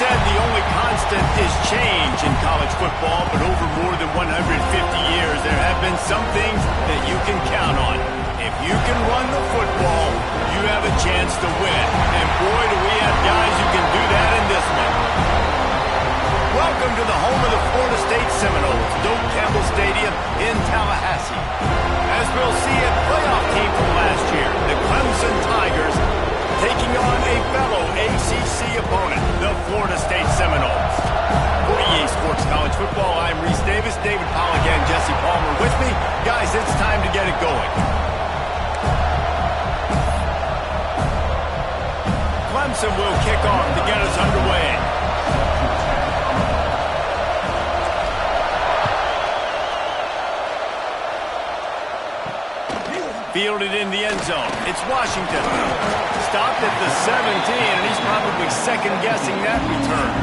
said the only constant is change in college football, but over more than 150 years, there have been some things that you can count on. If you can run the football, you have a chance to win. And boy, do we have guys who can do that in this one. Welcome to the home of the Florida State Seminoles, Doak Campbell Stadium in Tallahassee. As we'll see, a playoff team from last year, the Clemson Tigers, taking on a fellow ACC opponent, the Florida State Seminoles. For EA Sports College Football, I'm Reese Davis, David Pollack, and Jesse Palmer with me. Guys, it's time to get it going. Clemson will kick off to get us underway. Fielded in the end zone. It's Washington. Stopped at the 17, and he's probably second-guessing that return.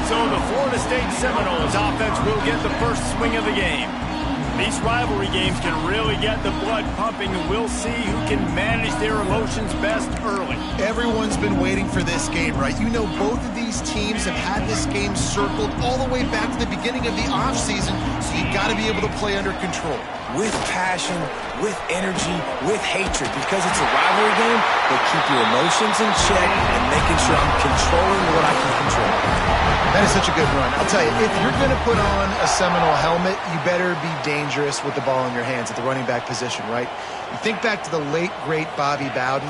So the Florida State Seminoles offense will get the first swing of the game. These rivalry games can really get the blood pumping, and we'll see who can manage their emotions best early. Everyone's been waiting for this game, right? You know, both of these teams have had this game circled all the way back to the beginning of the offseason, so you got to be able to play under control. With passion, with energy, with hatred, because it's a rivalry game, but keep your emotions in check and making sure I'm controlling what I can control. That is such a good run. I'll tell you, if you're going to put on a Seminole helmet, you better be dangerous with the ball in your hands at the running back position, right? You think back to the late, great Bobby Bowden.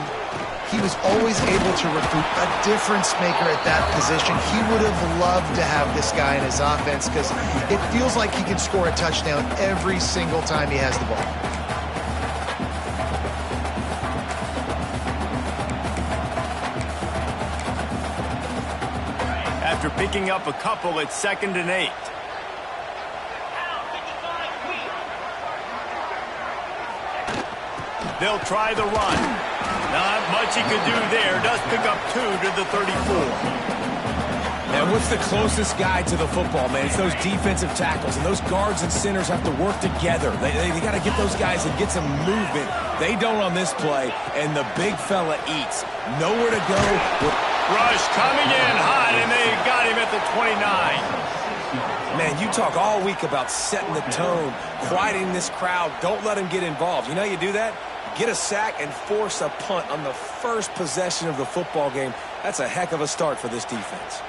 He was always able to recruit a difference maker at that position. He would have loved to have this guy in his offense because it feels like he can score a touchdown every single time he has the ball. After picking up a couple, it's 2nd and 8. They'll try the run. Not much he could do there. Does pick up 2 to the 34. And what's the closest guy to the football, man? It's those defensive tackles, and those guards and centers have to work together. They got to get those guys and get some movement. They don't on this play, and the big fella eats. Nowhere to go. Rush coming in hot, and they got him at the 29. Man, you talk all week about setting the tone, quieting this crowd. Don't let them get involved. You know how you do that? Get a sack and force a punt on the first possession of the football game. That's a heck of a start for this defense.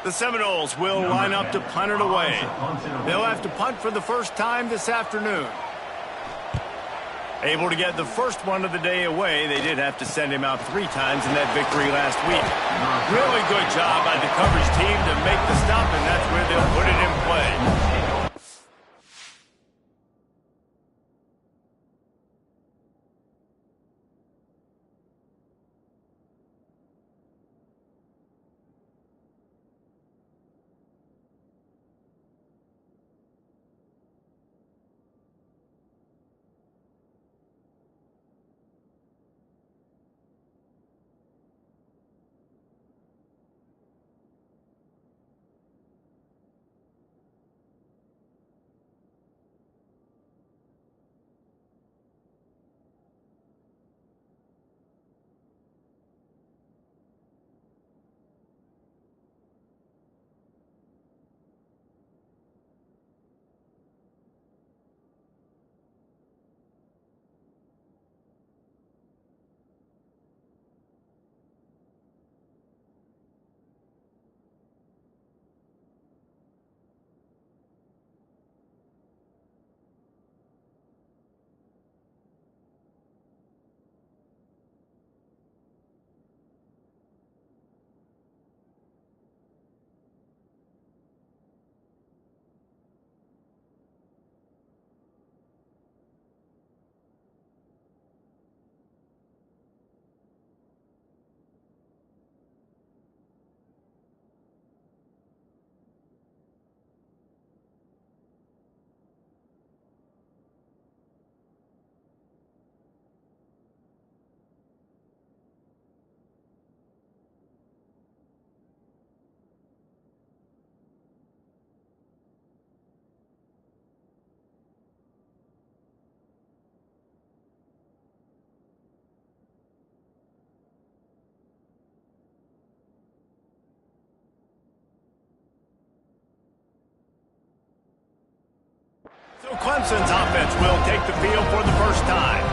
The Seminoles will line up to punt it away. They'll have to punt for the first time this afternoon. Able to get the first one of the day away. They did have to send him out 3 times in that victory last week. Really good job by the coverage team to make the stop, and that's where they'll put it in play. Clemson's offense will take the field for the first time.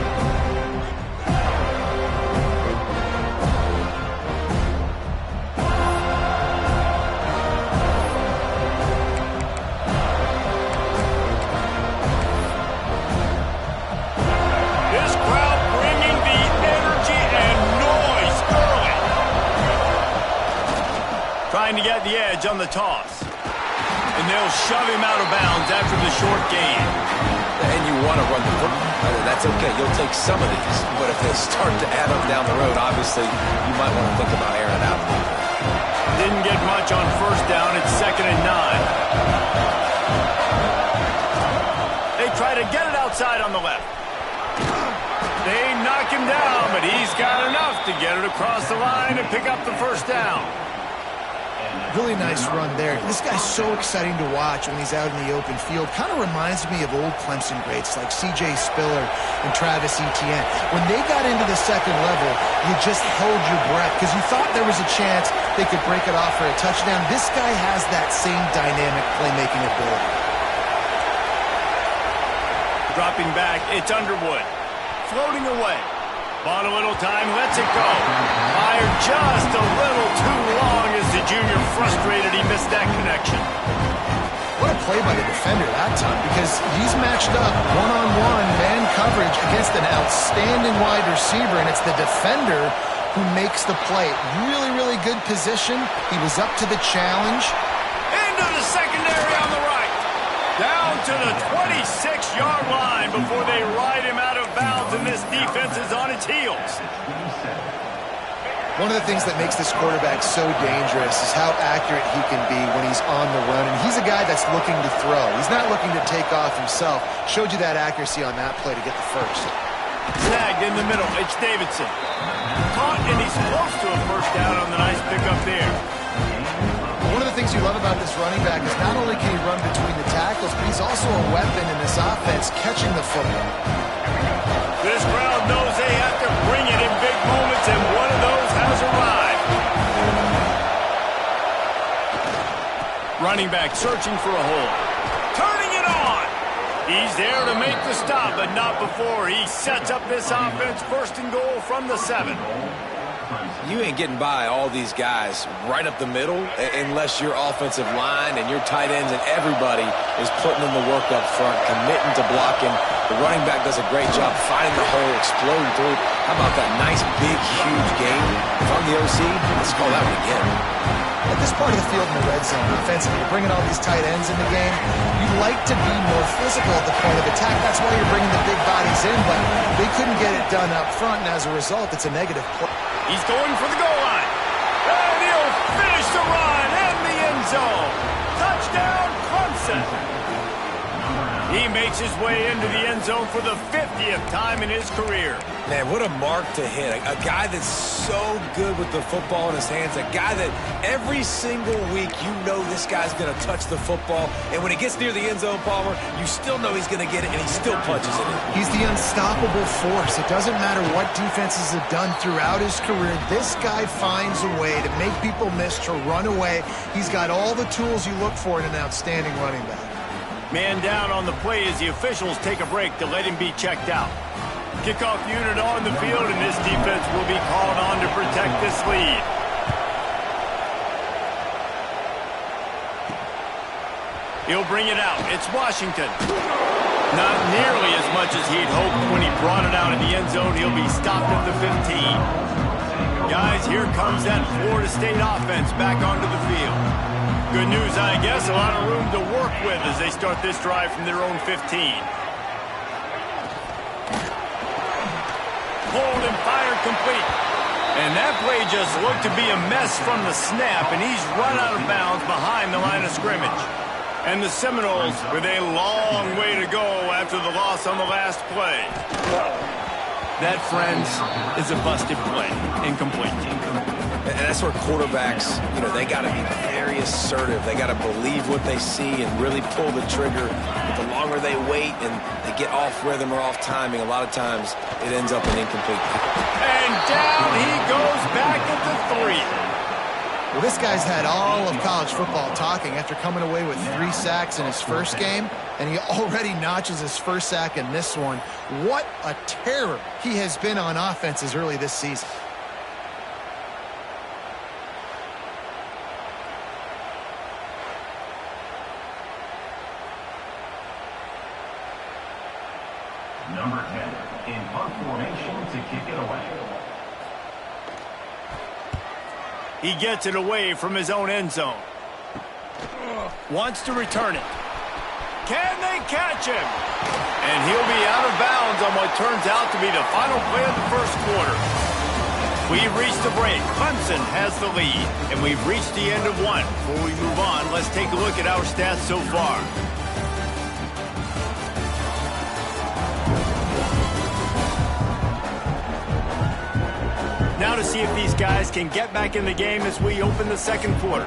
This crowd bringing the energy and noise early. Trying to get the edge on the toss. And they'll shove him out of bounds after the short gain. And you want to run the football. That's okay. You'll take some of these. But if they start to add up down the road, obviously, you might want to think about airing it out. Didn't get much on first down. It's 2nd and 9. They try to get it outside on the left. They knock him down, but he's got enough to get it across the line and pick up the first down. Really nice run there. This guy's so exciting to watch when he's out in the open field. Kind of reminds me of old Clemson greats like C.J. Spiller and Travis Etienne. When they got into the second level, you just held your breath because you thought there was a chance they could break it off for a touchdown. This guy has that same dynamic playmaking ability. Dropping back, it's Underwood. Floating away. Bought a little time, lets it go. Fired just a little too long as the junior frustrated he missed that connection. What a play by the defender that time, because he's matched up one-on-one man coverage against an outstanding wide receiver, and it's the defender who makes the play. Really, really good position. He was up to the challenge. Into the secondary on the right. Down to the 26-yard line before they ride him out of bounds, and this defense is on its heels. One of the things that makes this quarterback so dangerous is how accurate he can be when he's on the run, and he's a guy that's looking to throw. He's not looking to take off himself. Showed you that accuracy on that play to get the first. Snagged in the middle. It's Davidson. Caught, and he's close to a first down on the nice pickup there. One of the things you love about this running back is not only can he run between the tackles, but he's also a weapon in this offense catching the football. This crowd knows they have to bring it in big moments, and one of those has arrived. Running back searching for a hole. Turning it on. He's there to make the stop, but not before he sets up this offense. 1st and goal from the 7. You ain't getting by all these guys right up the middle unless your offensive line and your tight ends and everybody is putting in the work up front, committing to blocking. The running back does a great job finding the hole, exploding through. How about that nice, big, huge game? If I'm the OC, let's call that one again. At this part of the field in the red zone, offensively, you're bringing all these tight ends in the game. You'd like to be more physical at the point of attack. That's why you're bringing the big bodies in, but they couldn't get it done up front, and as a result, it's a negative play. He's going for the goal line. And he'll finish the run in the end zone. Touchdown, Clemson. He makes his way into the end zone for the 50th time in his career. Man, what a mark to hit. A guy that's so good with the football in his hands. A guy that every single week you know this guy's going to touch the football. And when it gets near the end zone, Palmer, you still know he's going to get it, and he still punches it in. He's the unstoppable force. It doesn't matter what defenses have done throughout his career. This guy finds a way to make people miss, to run away. He's got all the tools you look for in an outstanding running back. Man down on the play as the officials take a break to let him be checked out. Kickoff unit on the field, and this defense will be called on to protect this lead. He'll bring it out. It's Washington. Not nearly as much as he'd hoped when he brought it out in the end zone. He'll be stopped at the 15. Guys, here comes that Florida State offense back onto the field. Good news, I guess, a lot of room to work with as they start this drive from their own 15. Pulled and fired complete. And that play just looked to be a mess from the snap, and he's run out of bounds behind the line of scrimmage. And the Seminoles with a long way to go after the loss on the last play. That, friends, is a busted play. Incomplete. And that's where quarterbacks, they got to be very assertive. They got to believe what they see and really pull the trigger. But the longer they wait and they get off rhythm or off timing, a lot of times it ends up an incomplete. And down he goes back at the 3. Well, this guy's had all of college football talking after coming away with 3 sacks in his first game, and he already notches his first sack in this one. What a terror he has been on offenses early this season. Number 10 in punt formation to kick it away. He gets it away from his own end zone. Wants to return it. Can they catch him? And he'll be out of bounds on what turns out to be the final play of the first quarter. We've reached the break. Clemson has the lead, and we've reached the end of one. Before we move on, let's take a look at our stats so far. Now to see if these guys can get back in the game as we open the second quarter.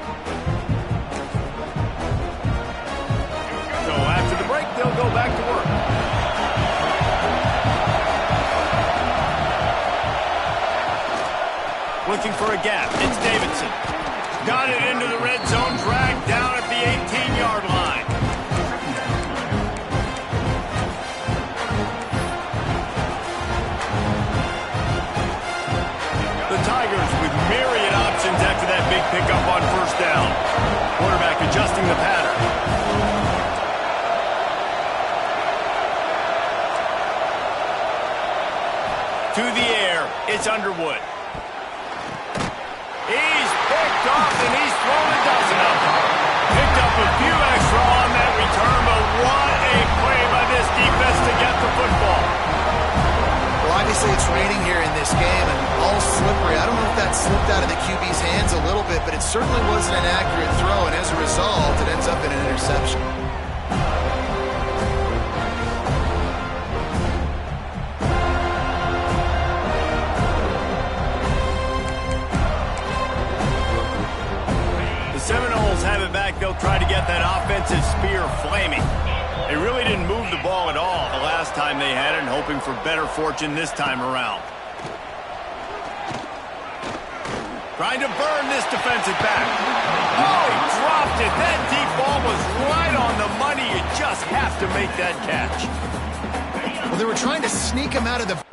So after the break, they'll go back to work. Looking for a gap. It's Davidson. Got it into the red zone, dragged down at the 18-yard line. The Tigers with myriad options after that big pickup on first down. Quarterback adjusting the pattern. To the air, it's Underwood. He's picked off and he's thrown a dozen of them. Picked up a few extra on that return, but what a play by this defense to get the football. Well, obviously it's raining here in this game and all slippery. I don't know if that slipped out of the QB's hands a little bit, but it certainly wasn't an accurate throw, and as a result, it ends up in an interception. The Seminoles have it back. They'll try to get that offensive spear flaming. They really didn't move the ball at all the last time they had it, and hoping for better fortune this time around. Trying to burn this defensive back. Oh, he dropped it. That deep ball was right on the money. You just have to make that catch. Well, they were trying to sneak him out of the...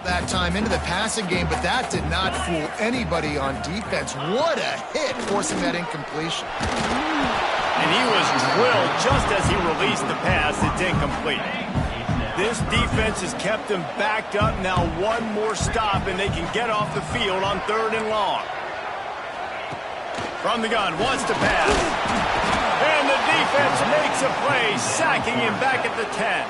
that time into the passing game, but that did not fool anybody on defense. What a hit, forcing that incompletion. And he was drilled just as he released the pass. It's incomplete. This defense has kept them backed up. Now one more stop, and they can get off the field on 3rd and long. From the gun, wants to pass. And the defense makes a play, sacking him back at the 10.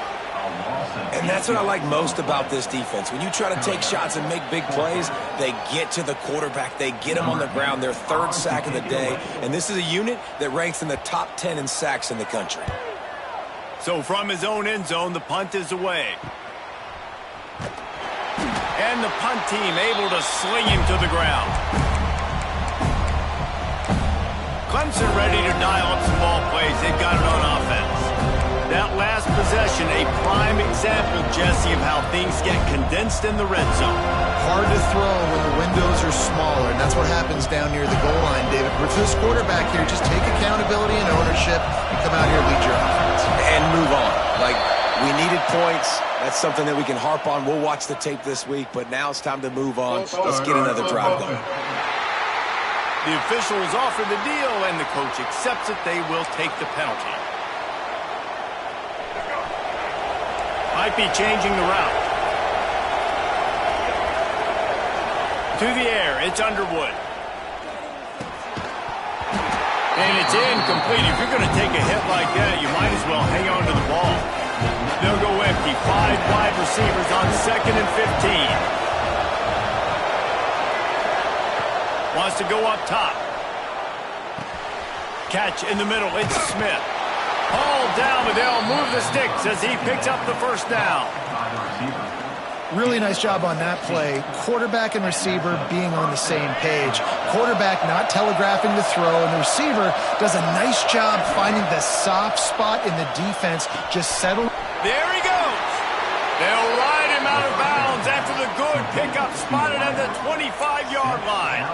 And that's what I like most about this defense. When you try to take shots and make big plays, they get to the quarterback. They get him on the ground, their 3rd sack of the day. And this is a unit that ranks in the top 10 in sacks in the country. So from his own end zone, the punt is away. And the punt team able to sling him to the ground. Clemson ready to dial up some ball plays. They've got it on offense. That last possession, a prime example, Jesse, of how things get condensed in the red zone. Hard to throw when the windows are smaller, and that's what happens down near the goal line, David. For this quarterback here, just take accountability and ownership and come out here and lead your offense. And move on. Like, we needed points. That's something that we can harp on. We'll watch the tape this week, but now it's time to move on. Let's get another drive going. The officials offer the deal, and the coach accepts it. They will take the penalty. Might be changing the route. To the air, it's Underwood. And it's incomplete. If you're going to take a hit like that, you might as well hang on to the ball. They'll go empty. 5 wide receivers on 2nd and 15. Wants to go up top. Catch in the middle. It's Smith. Ball down, but they'll move the sticks as he picks up the first down. Really nice job on that play. Quarterback and receiver being on the same page. Quarterback not telegraphing the throw, and the receiver does a nice job finding the soft spot in the defense. Just settle. There he goes. They'll ride him out of bounds after the good pickup spotted at the 25-yard line.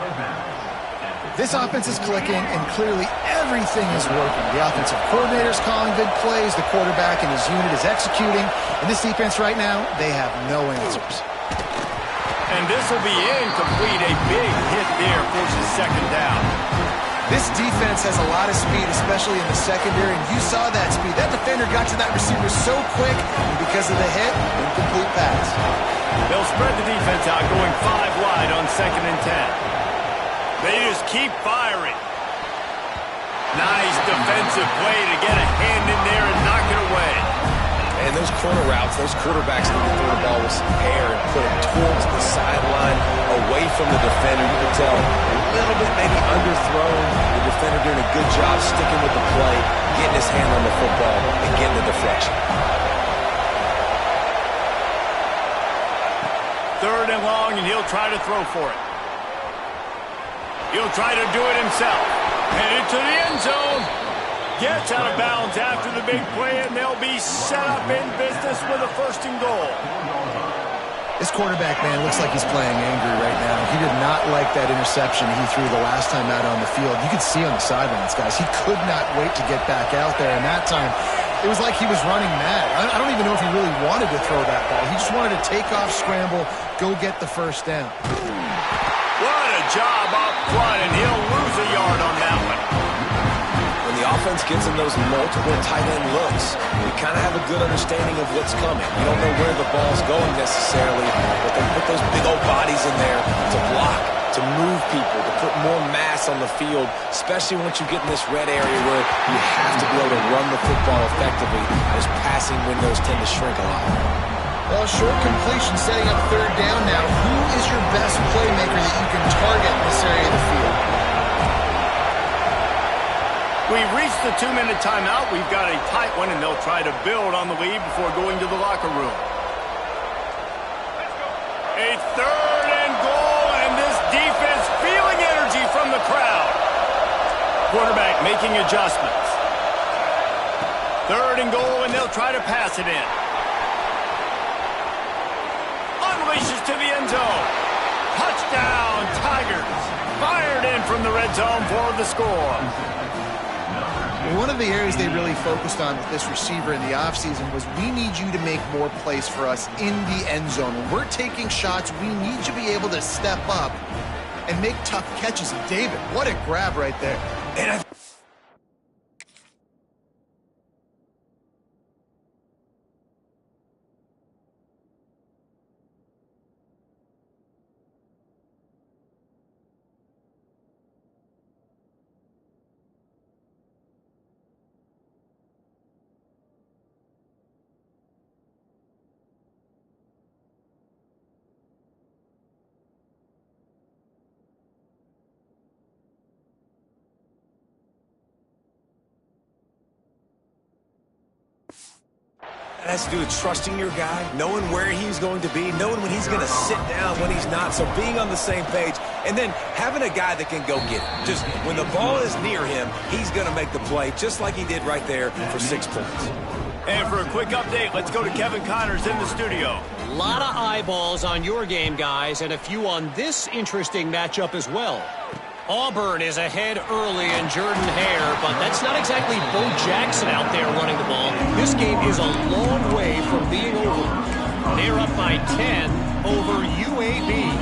This offense is clicking, and clearly everything is working. The offensive coordinator is calling good plays. The quarterback and his unit is executing. And this defense right now, they have no answers. And this will be incomplete. A big hit there forces second down. This defense has a lot of speed, especially in the secondary, and you saw that speed. That defender got to that receiver so quick, and because of the hit, incomplete pass. They'll spread the defense out, going 5 wide on 2nd and 10. They just keep firing. Nice defensive play to get a hand in there and knock it away. And those corner routes, those quarterbacks need to throw the ball with some air and put it towards the sideline, away from the defender. You can tell a little bit maybe underthrown. The defender doing a good job sticking with the play, getting his hand on the football, and getting the deflection. 3rd and long, and he'll try to throw for it. He'll try to do it himself. Headed to the end zone. Gets out of bounds after the big play, and they'll be set up in business with a 1st and goal. This quarterback, man, looks like he's playing angry right now. He did not like that interception he threw the last time out on the field. You could see on the sidelines, guys. He could not wait to get back out there, and that time it was like he was running mad. I don't even know if he really wanted to throw that ball. He just wanted to take off, scramble, go get the 1st down. What a job up front, and he'll lose a yard on that one. When the offense gets in those multiple tight end looks, we kind of have a good understanding of what's coming. We don't know where the ball's going necessarily, but they put those big old bodies in there to block, to move people, to put more mass on the field, especially once you get in this red area where you have to be able to run the football effectively. Those passing windows tend to shrink a lot. Well, short completion setting up 3rd down now. Who is your best playmaker that you can target in this area of the field? We've reached the 2-minute timeout. We've got a tight one, and they'll try to build on the lead before going to the locker room. A 3rd and goal, and this defense feeling energy from the crowd. Quarterback making adjustments. 3rd and goal, and they'll try to pass it in. Unleashes to the end zone. Touchdown, Tigers. Fired in from the red zone for the score. One of the areas they really focused on with this receiver in the offseason was we need you to make more plays for us in the end zone. When we're taking shots, we need you to be able to step up and make tough catches. And David, what a grab right there. And That has to do with trusting your guy, knowing where he's going to be, knowing when he's going to sit down, when he's not. So being on the same page, and then having a guy that can go get it. Just when the ball is near him, he's going to make the play, just like he did right there for 6 points. And for a quick update, let's go to Kevin Connors in the studio. A lot of eyeballs on your game, guys, and a few on this interesting matchup as well. Auburn is ahead early in Jordan Hare, but that's not exactly Bo Jackson out there running the ball. This game is a long way from being over. They're up by 10 over UAB.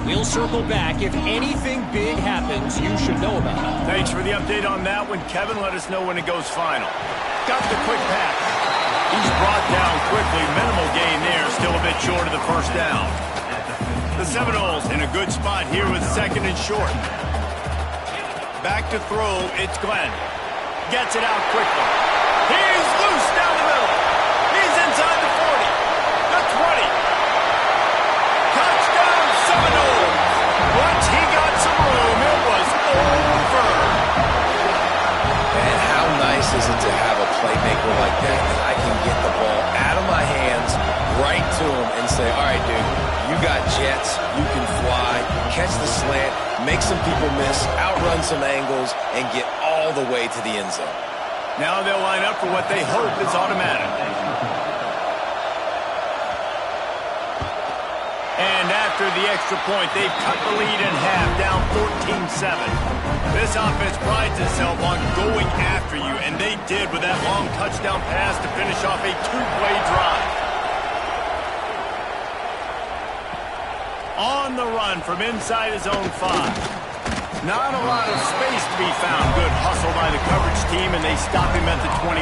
We'll circle back. If anything big happens, you should know about it. Thanks for the update on that one, Kevin. Let us know when it goes final. Got the quick pass. He's brought down quickly. Minimal gain there. Still a bit short of the 1st down. The Seminoles in a good spot here with 2nd and short. Back to throw, it's Glenn. Gets it out quickly. He's loose down the middle. He's inside the 40. The 20. Touchdown Seminoles. Once he got some room, it was over. And how nice is it to have a playmaker like that I can get the ball out of my hands right to him and say, all right, got jets, you can fly, catch the slant, make some people miss, outrun some angles, and get all the way to the end zone. Now they'll line up for what they hope is automatic. And after the extra point, they've cut the lead in half, down 14-7. This offense prides itself on going after you, and they did with that long touchdown pass to finish off a two-play drive. On the run from inside his own 5. Not a lot of space to be found. Good hustle by the coverage team, and they stop him at the 21.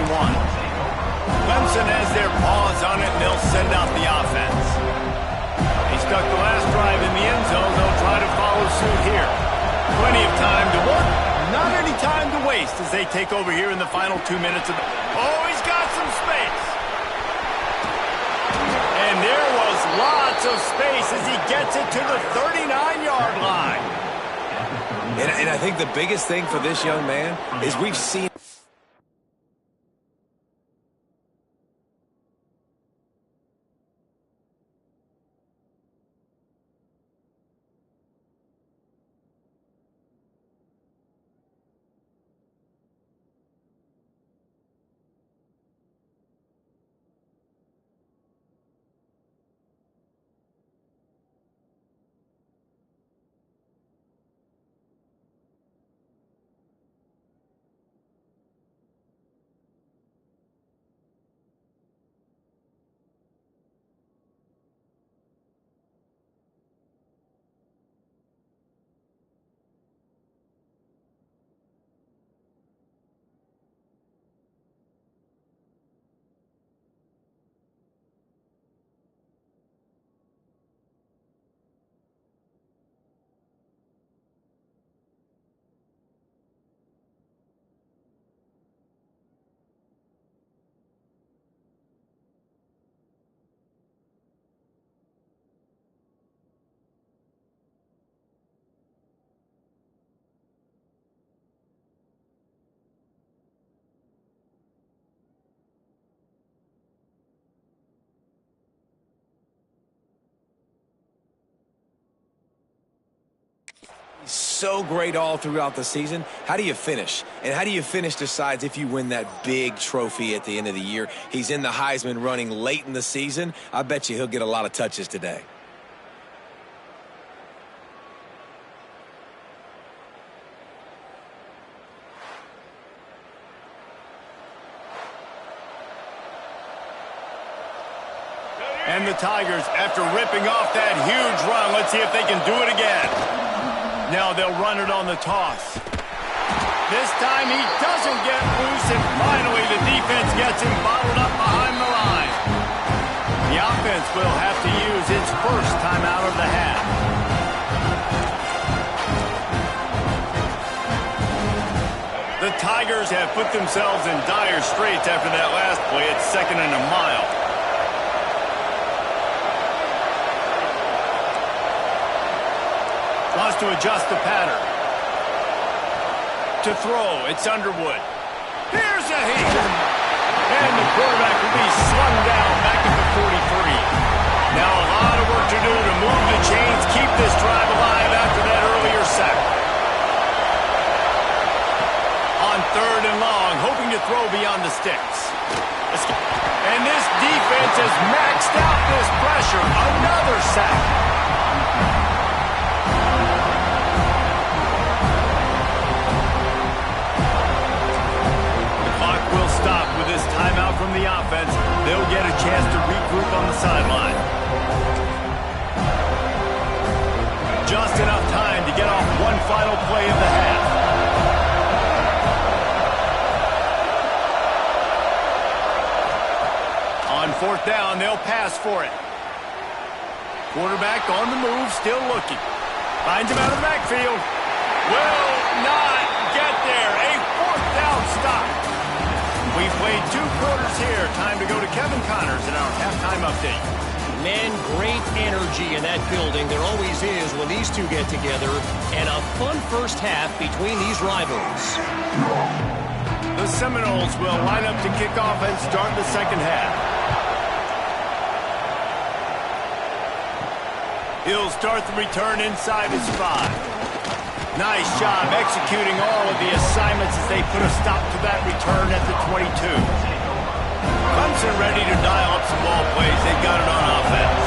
Clemson has their paws on it, and they'll send out the offense. They stuck the last drive in the end zone. They'll try to follow suit here. Plenty of time to work. Not any time to waste as they take over here in the final 2 minutes of the... Oh, he's got some space. And there was lots of space as he gets it to the 39-yard line. And I think the biggest thing for this young man is we've seen... So great all throughout the season. How do you finish? And how do you finish decides if you win that big trophy at the end of the year. He's in the Heisman running late in the season. I bet you he'll get a lot of touches today. And the Tigers, after ripping off that huge run, let's see if they can do it again. Now they'll run it on the toss. This time he doesn't get loose, and finally the defense gets him bottled up behind the line. The offense will have to use its first timeout of the half. The Tigers have put themselves in dire straits after that last play. It's 2nd and a mile. Wants to adjust the pattern. To throw, it's Underwood. Here's a heat. And the quarterback will be slung down back at the 43. Now a lot of work to do to move the chains, keep this drive alive after that earlier sack. On 3rd and long, hoping to throw beyond the sticks. And this defense has maxed out this pressure. Another sack. Stop with this timeout from the offense. They'll get a chance to regroup on the sideline. Just enough time to get off one final play of the half. On 4th down, they'll pass for it. Quarterback on the move, still looking. Finds him out of the backfield. Will not get there. A 4th down stop. We've played 2 quarters here. Time to go to Kevin Connors in our halftime update. Man, great energy in that building. There always is when these two get together. And a fun first half between these rivals. The Seminoles will line up to kick off and start the second half. He'll start the return inside his 5. Nice job executing all of the assignments as they put a stop to that return at the 22. Clemson ready to dial up some ball plays. They've got it on offense.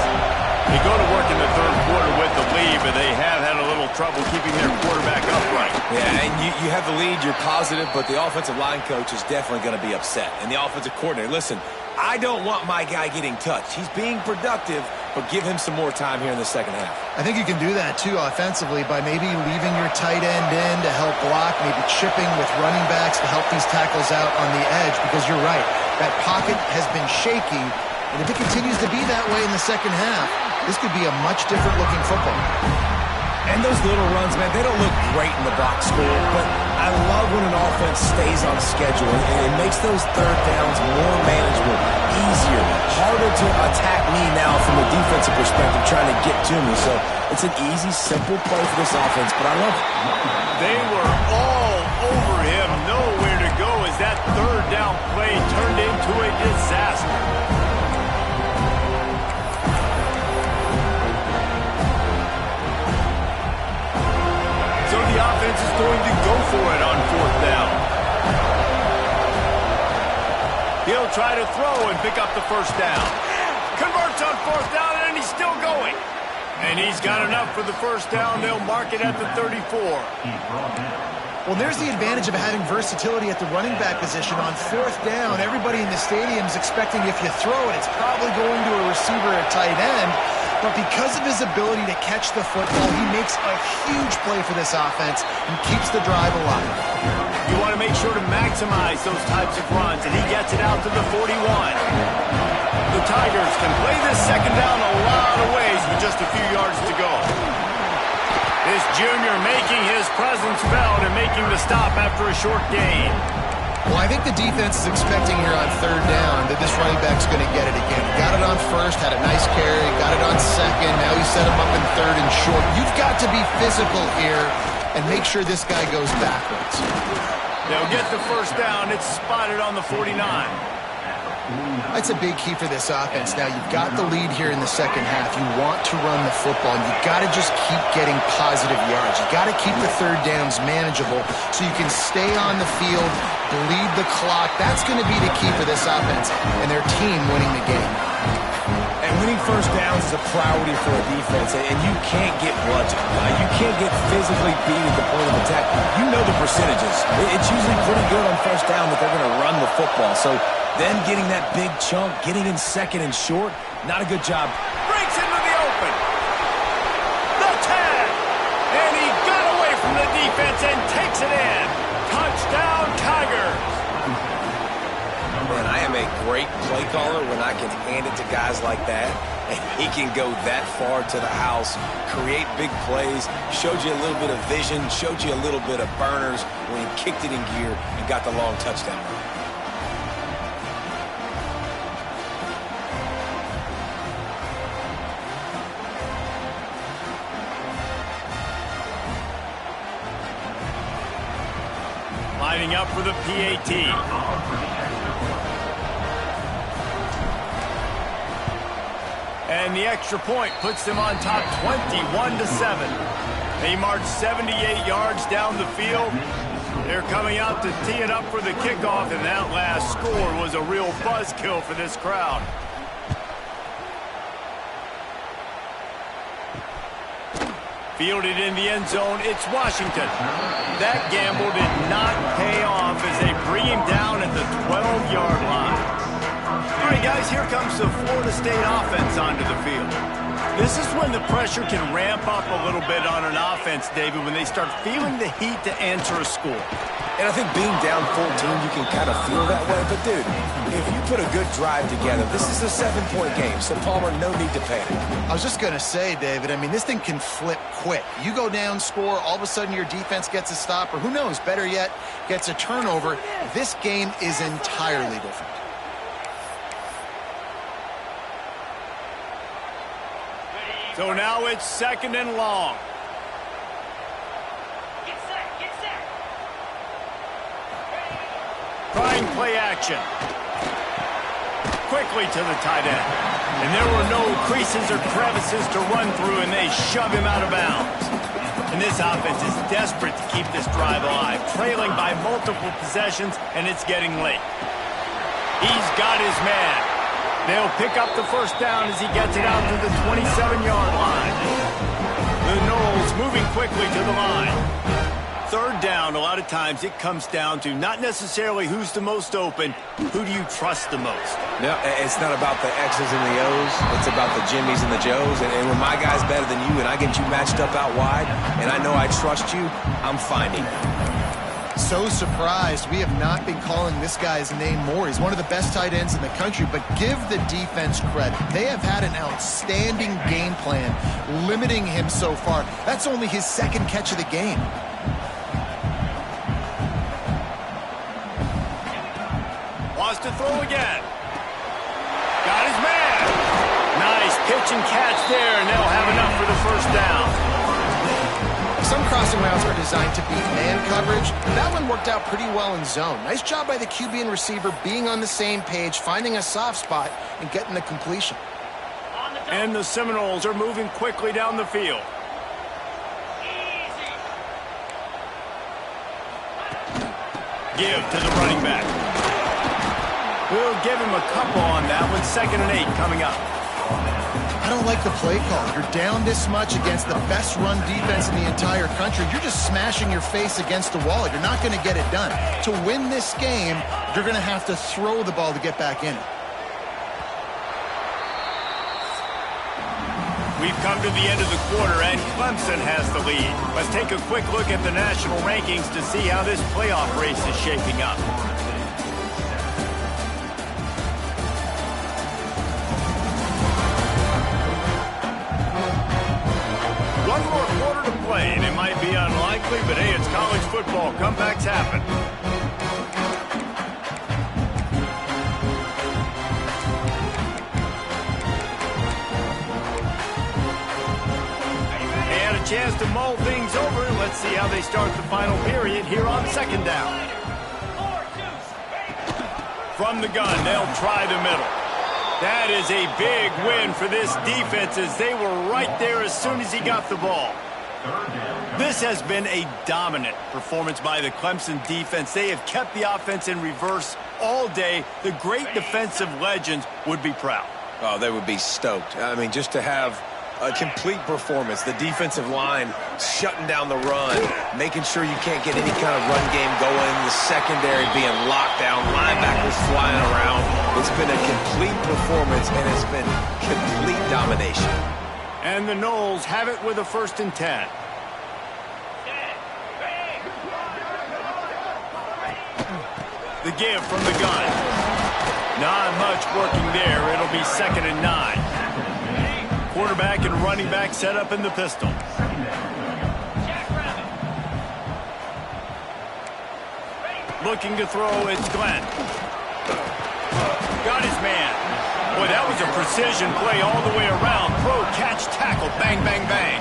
They go to work in the third quarter with the lead, but they have had a little trouble keeping their quarterback upright. Yeah, and you have the lead, you're positive, but the offensive line coach is definitely going to be upset. And the offensive coordinator, listen, I don't want my guy getting touched. He's being productive, but give him some more time here in the second half. I think you can do that, too, offensively, by maybe leaving your tight end in to help block, maybe chipping with running backs to help these tackles out on the edge, because you're right, that pocket has been shaky, and if it continues to be that way in the second half, this could be a much different-looking football. And those little runs, man, they don't look great in the box score, but I love when an offense stays on schedule, and it makes those third downs more manageable, easier, harder to attack me now from a defensive perspective trying to get to me. So it's an easy, simple play for this offense, but I love it. They were all over him, nowhere to go as that third down play turned into a disaster. So the offense is going to go for it on 4th down. He'll try to throw and pick up the first down. Converts on 4th down, and he's still going. And he's got enough for the first down. They'll mark it at the 34. Well, there's the advantage of having versatility at the running back position. On 4th down, everybody in the stadium is expecting if you throw it, it's probably going to a receiver or tight end. But because of his ability to catch the football, he makes a huge play for this offense and keeps the drive alive. You want to make sure to maximize those types of runs, and he gets it out to the 41. The Tigers can play this second down a lot of ways with just a few yards to go. This junior making his presence felt and making the stop after a short gain. Well, I think the defense is expecting here on 3rd down that this running back's going to get it again. Got it on 1st, had a nice carry, got it on 2nd, now he set him up in 3rd and short. You've got to be physical here and make sure this guy goes backwards. They'll get the first down. It's spotted on the 49. That's a big key for this offense. Now, you've got the lead here in the second half. You want to run the football. You've got to just keep getting positive yards. You've got to keep the third downs manageable so you can stay on the field, bleed the clock. That's going to be the key for this offense and their team winning the game. And winning first downs is a priority for a defense, and you can't get bludgeoned. You can't get physically beat at the point of attack. You know the percentages. It's usually pretty good on first down that they're going to run the football. So then getting that big chunk, getting in 2nd and short, not a good job. Breaks into the open. The tag. And he got away from the defense and takes it in. Touchdown, Tigers. Man, I am a great play caller when I can hand it to guys like that, and he can go that far to the house, create big plays, showed you a little bit of vision, showed you a little bit of burners when he kicked it in gear and got the long touchdown run. Lining up for the PAT. And the extra point puts them on top 21-7. They march 78 yards down the field. They're coming out to tee it up for the kickoff, and that last score was a real buzzkill for this crowd. Fielded in the end zone, it's Washington. That gamble did not pay off as they bring him down at the 12-yard line. All right, guys, here comes the Florida State offense onto the field. This is when the pressure can ramp up a little bit on an offense, David, when they start feeling the heat to answer a score. And I think being down 14, you can kind of feel that way. But, dude, if you put a good drive together, this is a 7-point game. So, Palmer, no need to panic. I was just going to say, David, I mean, this thing can flip quick. You go down, score, all of a sudden your defense gets a stop, or who knows, better yet, gets a turnover. This game is entirely different. So now it's 2nd and long. Get set. Trying play action. Quickly to the tight end. And there were no creases or crevices to run through, and they shove him out of bounds. And this offense is desperate to keep this drive alive, trailing by multiple possessions, and it's getting late. He's got his man. They'll pick up the first down as he gets it out to the 27-yard line. The Noles moving quickly to the line. Third down, a lot of times it comes down to not necessarily who's the most open, who do you trust the most? No, it's not about the X's and the O's. It's about the Jimmies and the Joes. And when my guy's better than you and I get you matched up out wide and I know I trust you, I'm finding it. So surprised we have not been calling this guy's name more. He's one of the best tight ends in the country, but give the defense credit. They have had an outstanding game plan limiting him so far. That's only his second catch of the game. To throw again. Got his man. Nice pitch and catch there, and they'll have enough for the first down. Some crossing routes are designed to beat man coverage. That one worked out pretty well in zone. Nice job by the QB and receiver being on the same page, finding a soft spot, and getting the completion. And the Seminoles are moving quickly down the field. Give to the running back. We'll give him a couple on that one. 2nd and 8 coming up. I don't like the play call. You're down this much against the best run defense in the entire country. You're just smashing your face against the wall. You're not going to get it done. To win this game, you're going to have to throw the ball to get back in it. We've come to the end of the quarter, and Clemson has the lead. Let's take a quick look at the national rankings to see how this playoff race is shaping up. One more quarter to play, and it might be unlikely, but hey, it's college football. Comebacks happen. And a chance to mull things over. Let's see how they start the final period here on 2nd down. From the gun, they'll try the middle. That is a big win for this defense as they were right there as soon as he got the ball. This has been a dominant performance by the Clemson defense. They have kept the offense in reverse all day. The great defensive legends would be proud. Oh, they would be stoked. I mean, just to have a complete performance. The defensive line shutting down the run, making sure you can't get any kind of run game going, the secondary being locked down, linebackers flying around. It's been a complete performance, and it's been complete domination. And the Noles have it with a 1st and 10. The give from the gun. Not much working there. It'll be 2nd and 9. Quarterback and running back set up in the pistol. Looking to throw, it's Glenn. Got his man. Boy, that was a precision play all the way around. Throw, catch, tackle, bang, bang, bang.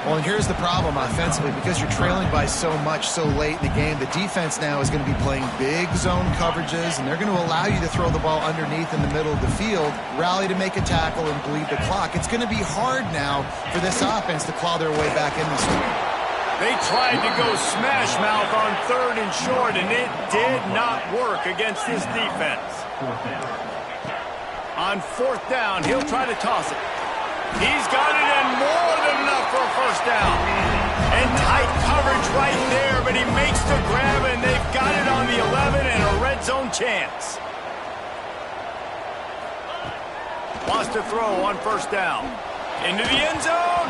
Well, and here's the problem offensively. Because you're trailing by so much so late in the game, the defense now is going to be playing big zone coverages, and they're going to allow you to throw the ball underneath in the middle of the field, rally to make a tackle, and bleed the clock. It's going to be hard now for this offense to claw their way back in this one. They tried to go smash mouth on 3rd and short, and it did not work against this defense. On 4th down, he'll try to toss it. He's got it, and more than enough for a 1st down. And tight coverage right there, but he makes the grab, and they've got it on the 11 and a red zone chance. Wants to throw on 1st down. Into the end zone.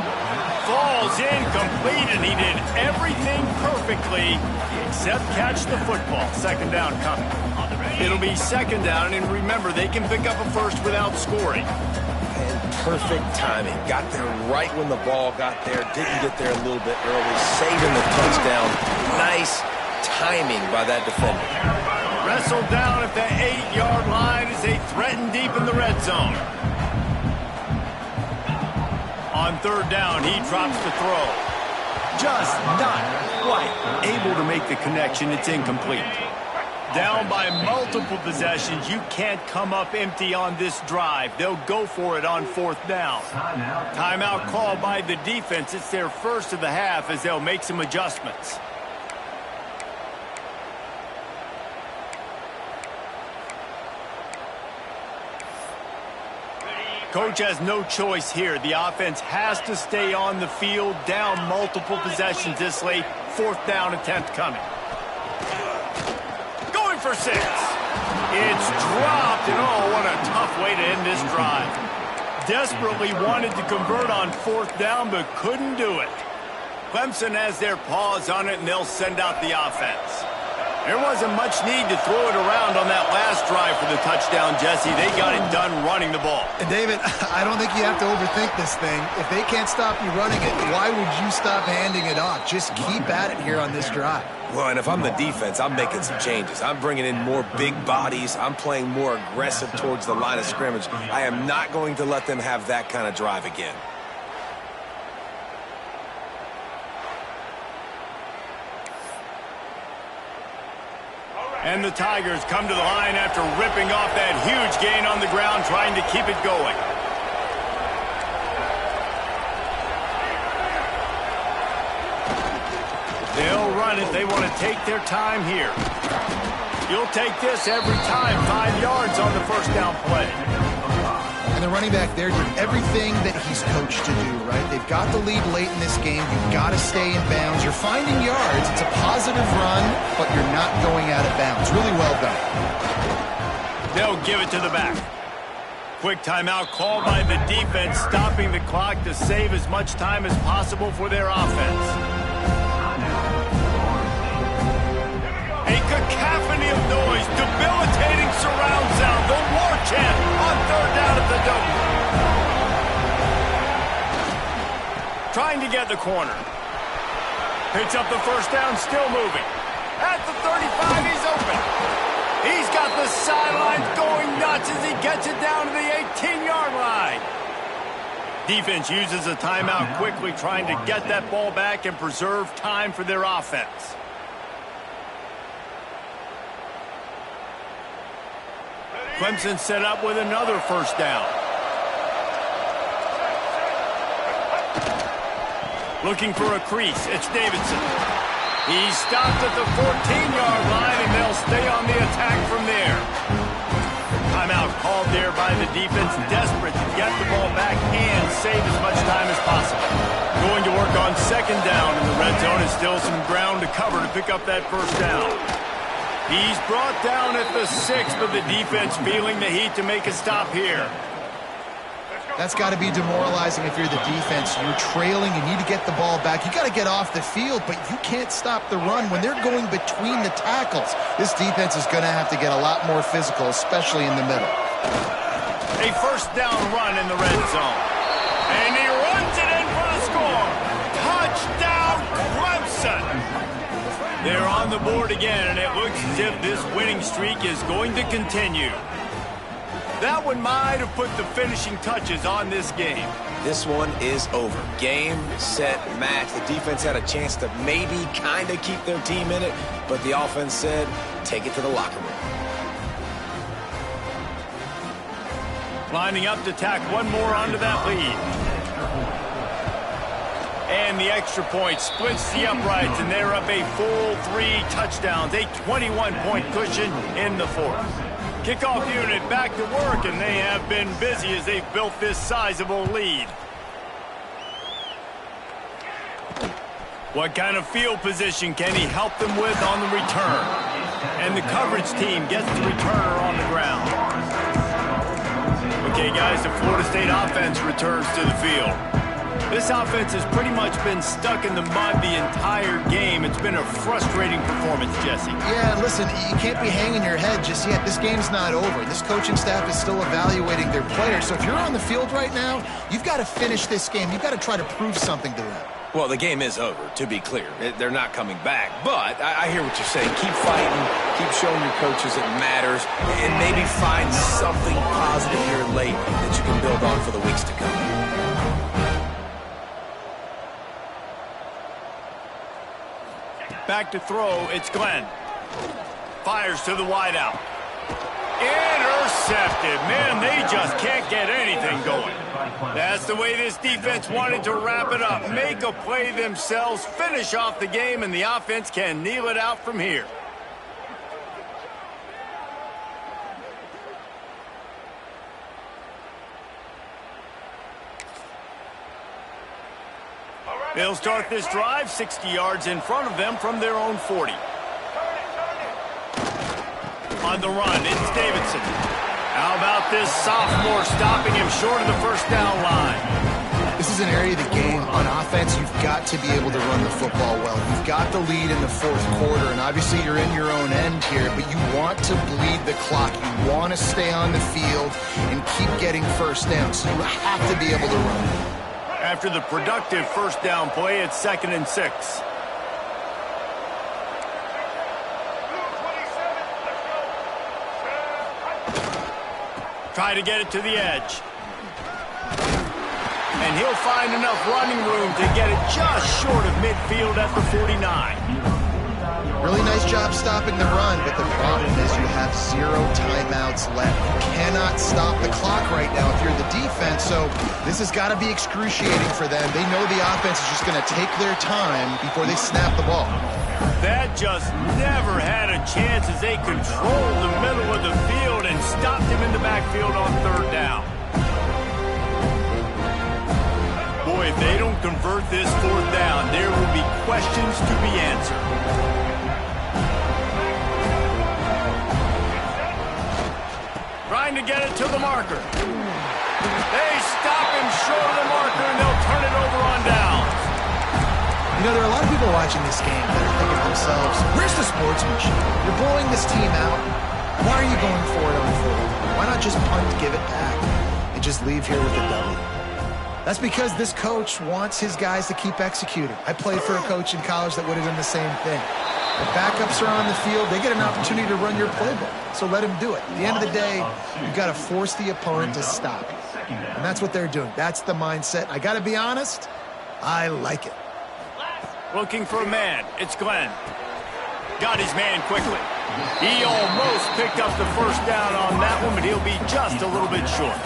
Falls incomplete, and he did everything perfectly except catch the football. 2nd down coming. It'll be 2nd down, and remember, they can pick up a 1st without scoring. Perfect timing. Got there right when the ball got there. Didn't get there a little bit early. Saving the touchdown. Nice timing by that defender. Wrestled down at the 8-yard line as they threaten deep in the red zone. On 3rd down, he drops the throw. Just not quite able to make the connection. It's incomplete. Down by multiple possessions, you can't come up empty on this drive. They'll go for it on 4th down. Timeout called by the defense. It's their first of the half as they'll make some adjustments. Coach has no choice here. The offense has to stay on the field, down multiple possessions this late. 4th down attempt coming. Going for 6. It's dropped, and oh, what a tough way to end this drive. Desperately wanted to convert on 4th down, but couldn't do it. Clemson has their paws on it, and they'll send out the offense. There wasn't much need to throw it around on that last drive for the touchdown, Jesse. They got it done running the ball. And David, I don't think you have to overthink this thing. If they can't stop you running it, why would you stop handing it off? Just keep at it here on this drive. Well, and if I'm the defense, I'm making some changes. I'm bringing in more big bodies. I'm playing more aggressive towards the line of scrimmage. I am not going to let them have that kind of drive again. And the Tigers come to the line after ripping off that huge gain on the ground, trying to keep it going. They'll run it. They want to take their time here. You'll take this every time. 5 yards on the 1st down play. And the running back there did everything that he's coached to do, right? They've got the lead late in this game. You've got to stay in bounds. You're finding yards. It's a positive run, but you're not going out of bounds. Really well done. They'll give it to the back. Quick timeout called by the defense, stopping the clock to save as much time as possible for their offense. A cacophony of noise, debilitating surround sound, the war chant on 3rd down at the Dome. Trying to get the corner. Picks up the 1st down, still moving. At the 35, he's open. He's got the sidelines going nuts as he gets it down to the 18-yard line. Defense uses a timeout quickly, trying to get that ball back and preserve time for their offense. Clemson set up with another 1st down. Looking for a crease. It's Davidson. He's stopped at the 14-yard line, and they'll stay on the attack from there. Timeout called there by the defense, desperate to get the ball back and save as much time as possible. Going to work on 2nd down, and the red zone is still some ground to cover to pick up that 1st down. He's brought down at the 6, but the defense feeling the heat to make a stop here. That's got to be demoralizing if you're the defense. You're trailing. You need to get the ball back. You got to get off the field, but you can't stop the run when they're going between the tackles. This defense is going to have to get a lot more physical, especially in the middle. A 1st down run in the red zone. And he runs it in for the score. Touchdown, Clemson! They're on the board again, and it looks as if this winning streak is going to continue. That one might have put the finishing touches on this game. This one is over. Game, set, match. The defense had a chance to maybe kind of keep their team in it, but the offense said, take it to the locker room. Lining up to tack one more onto that lead. And the extra point splits the uprights, and they're up a full 3 touchdowns, a 21-point cushion in the 4th. Kickoff unit back to work, and they have been busy as they've built this sizable lead. What kind of field position can he help them with on the return? And the coverage team gets the returner on the ground. Okay, guys, the Florida State offense returns to the field. This offense has pretty much been stuck in the mud the entire game. It's been a frustrating performance, Jesse. Yeah, listen, you can't be hanging your head just yet. This game's not over. This coaching staff is still evaluating their players. So if you're on the field right now, you've got to finish this game. You've got to try to prove something to them. Well, the game is over, to be clear. They're not coming back. But I hear what you're saying. Keep fighting. Keep showing your coaches it matters. And maybe find something positive here late that you can build on for the weeks to come. Back to throw, it's Glenn. Fires to the wideout. Intercepted. Man, they just can't get anything going. That's the way this defense wanted to wrap it up. Make a play themselves, finish off the game, and the offense can kneel it out from here. They'll start this drive 60 yards in front of them from their own 40. On the run, it's Davidson. How about this sophomore stopping him short of the first down line? This is an area of the game on offense you've got to be able to run the football well. You've got the lead in the fourth quarter, and obviously you're in your own end here, but you want to bleed the clock. You want to stay on the field and keep getting first down, so you have to be able to run. After the productive first down play, it's 2nd and 6. Try to get it to the edge. And he'll find enough running room to get it just short of midfield at the 49. Really nice job stopping the run, but the problem is you have 0 timeouts left. You cannot stop the clock right now if you're the defense, so this has got to be excruciating for them. They know the offense is just going to take their time before they snap the ball. That just never had a chance as they controlled the middle of the field and stopped him in the backfield on 3rd down. Boy, if they don't convert this 4th down, there will be questions to be answered. Trying to get it to the marker. They stop him short of the marker, and they'll turn it over on downs. You know, there are a lot of people watching this game that are thinking to themselves, where's the sportsmanship? You're blowing this team out. Why are you going for it on 4th? Why not just punt, give it back, and just leave here with a W? That's because this coach wants his guys to keep executing. I played for a coach in college that would have done the same thing. The backups are on the field. They get an opportunity to run your playbook, so let them do it. At the end of the day, you've got to force the opponent to stop. And that's what they're doing. That's the mindset. I got to be honest, I like it. Looking for a man. It's Glenn. Got his man quickly. He almost picked up the first down on that one, but he'll be just a little bit short.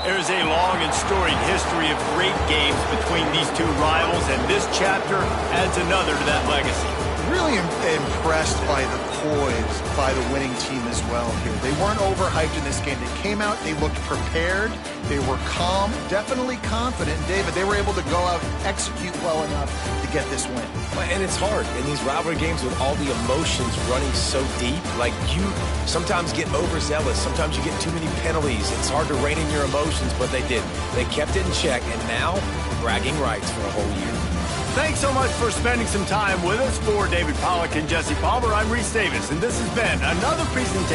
There's a long and storied history of great games between these two rivals, and this chapter adds another to that legacy. Really impressed by the poise by the winning team as well here. They weren't overhyped in this game. They came out, they looked prepared, they were calm, definitely confident. David, they were able to go out and execute well enough to get this win. And it's hard in these rivalry games with all the emotions running so deep. Like, you sometimes get overzealous. Sometimes you get too many penalties. It's hard to rein in your emotions, but they didn't. They kept it in check, and now bragging rights for a whole year. Thanks so much for spending some time with us. For David Pollack and Jesse Palmer, I'm Reese Davis, and this has been another presentation